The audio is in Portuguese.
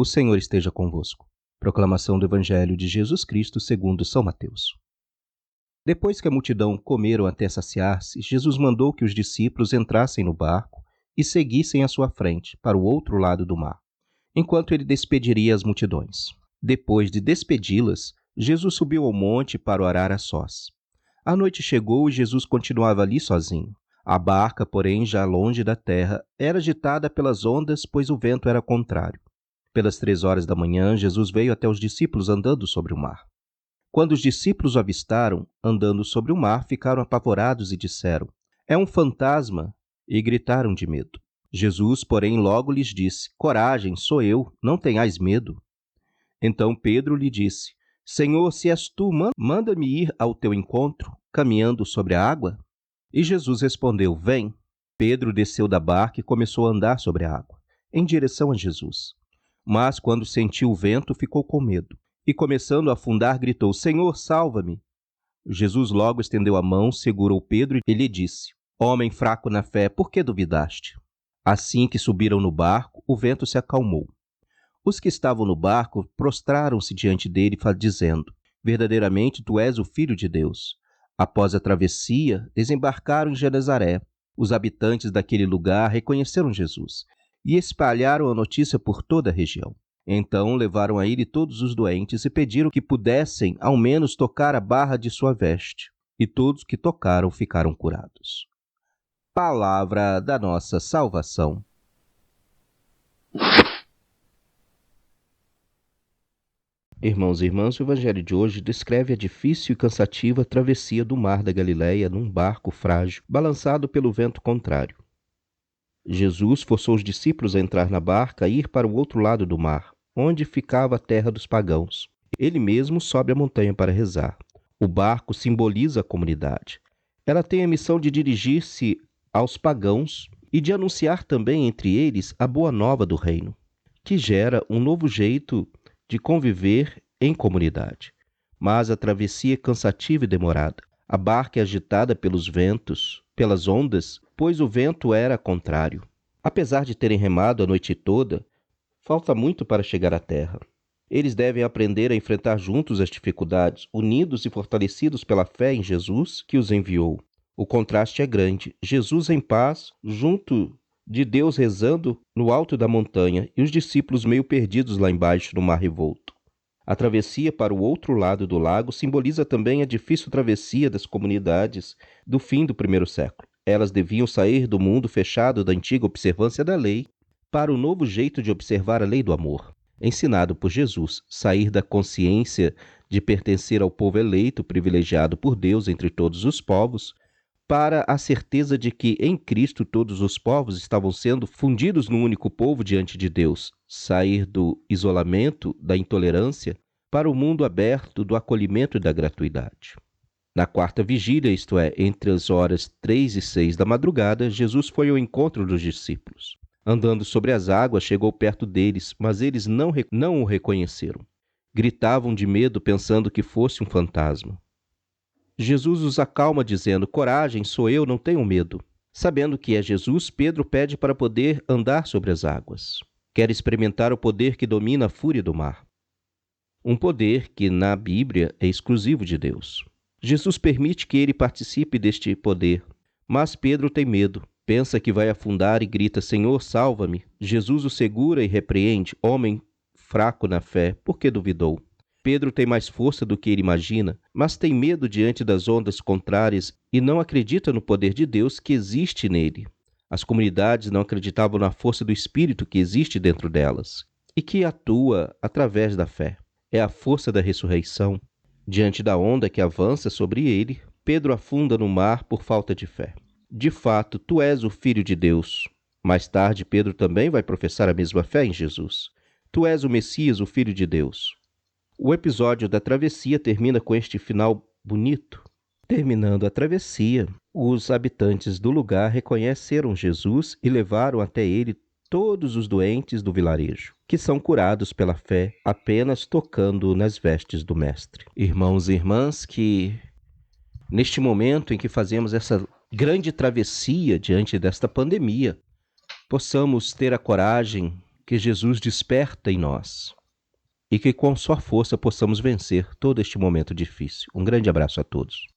O Senhor esteja convosco. Proclamação do Evangelho de Jesus Cristo segundo São Mateus. Depois que a multidão comeram até saciar-se, Jesus mandou que os discípulos entrassem no barco e seguissem à sua frente, para o outro lado do mar, enquanto ele despediria as multidões. Depois de despedi-las, Jesus subiu ao monte para orar a sós. A noite chegou e Jesus continuava ali sozinho. A barca, porém, já longe da terra, era agitada pelas ondas, pois o vento era contrário. Pelas 3 horas da manhã, Jesus veio até os discípulos andando sobre o mar. Quando os discípulos o avistaram, andando sobre o mar, ficaram apavorados e disseram: "É um fantasma!" e gritaram de medo. Jesus, porém, logo lhes disse: "Coragem, sou eu, não tenhais medo." Então Pedro lhe disse: "Senhor, se és tu, manda-me ir ao teu encontro, caminhando sobre a água?" E Jesus respondeu: "Vem." Pedro desceu da barca e começou a andar sobre a água, em direção a Jesus. Mas, quando sentiu o vento, ficou com medo, e começando a afundar, gritou: "Senhor, salva-me!" Jesus logo estendeu a mão, segurou Pedro e lhe disse: "Homem fraco na fé, por que duvidaste?" Assim que subiram no barco, o vento se acalmou. Os que estavam no barco prostraram-se diante dele, dizendo: "Verdadeiramente tu és o Filho de Deus." Após a travessia, desembarcaram em Genezaré. Os habitantes daquele lugar reconheceram Jesus e espalharam a notícia por toda a região. Então levaram a ele todos os doentes e pediram que pudessem, ao menos, tocar a barra de sua veste. E todos que tocaram ficaram curados. Palavra da nossa salvação. Irmãos e irmãs, o Evangelho de hoje descreve a difícil e cansativa travessia do mar da Galileia num barco frágil, balançado pelo vento contrário. Jesus forçou os discípulos a entrar na barca e ir para o outro lado do mar, onde ficava a terra dos pagãos. Ele mesmo sobe a montanha para rezar. O barco simboliza a comunidade. Ela tem a missão de dirigir-se aos pagãos e de anunciar também entre eles a boa nova do reino, que gera um novo jeito de conviver em comunidade. Mas a travessia é cansativa e demorada. A barca é agitada pelos ventos, pelas ondas, pois o vento era contrário. Apesar de terem remado a noite toda, falta muito para chegar à terra. Eles devem aprender a enfrentar juntos as dificuldades, unidos e fortalecidos pela fé em Jesus que os enviou. O contraste é grande. Jesus em paz, junto de Deus rezando no alto da montanha, e os discípulos meio perdidos lá embaixo no mar revolto. A travessia para o outro lado do lago simboliza também a difícil travessia das comunidades do fim do primeiro século. Elas deviam sair do mundo fechado da antiga observância da lei para o novo jeito de observar a lei do amor, ensinado por Jesus, sair da consciência de pertencer ao povo eleito, privilegiado por Deus entre todos os povos, para a certeza de que em Cristo todos os povos estavam sendo fundidos num único povo diante de Deus, sair do isolamento, da intolerância, para o mundo aberto do acolhimento e da gratuidade. Na quarta vigília, isto é, entre as horas 3 e 6 da madrugada, Jesus foi ao encontro dos discípulos. Andando sobre as águas, chegou perto deles, mas eles não o reconheceram. Gritavam de medo, pensando que fosse um fantasma. Jesus os acalma, dizendo: "Coragem, sou eu, não tenham medo." Sabendo que é Jesus, Pedro pede para poder andar sobre as águas. Quer experimentar o poder que domina a fúria do mar. Um poder que, na Bíblia, é exclusivo de Deus. Jesus permite que ele participe deste poder, mas Pedro tem medo. Pensa que vai afundar e grita: "Senhor, salva-me." Jesus o segura e repreende: "Homem fraco na fé, por que duvidou?" Pedro tem mais força do que ele imagina, mas tem medo diante das ondas contrárias e não acredita no poder de Deus que existe nele. As comunidades não acreditavam na força do Espírito que existe dentro delas e que atua através da fé. É a força da ressurreição. Diante da onda que avança sobre ele, Pedro afunda no mar por falta de fé. "De fato, tu és o Filho de Deus." Mais tarde, Pedro também vai professar a mesma fé em Jesus. "Tu és o Messias, o Filho de Deus." O episódio da travessia termina com este final bonito. Terminando a travessia, os habitantes do lugar reconheceram Jesus e levaram até ele todos os doentes do vilarejo, que são curados pela fé apenas tocando nas vestes do Mestre. Irmãos e irmãs, que neste momento em que fazemos essa grande travessia diante desta pandemia, possamos ter a coragem que Jesus desperta em nós e que com sua força possamos vencer todo este momento difícil. Um grande abraço a todos.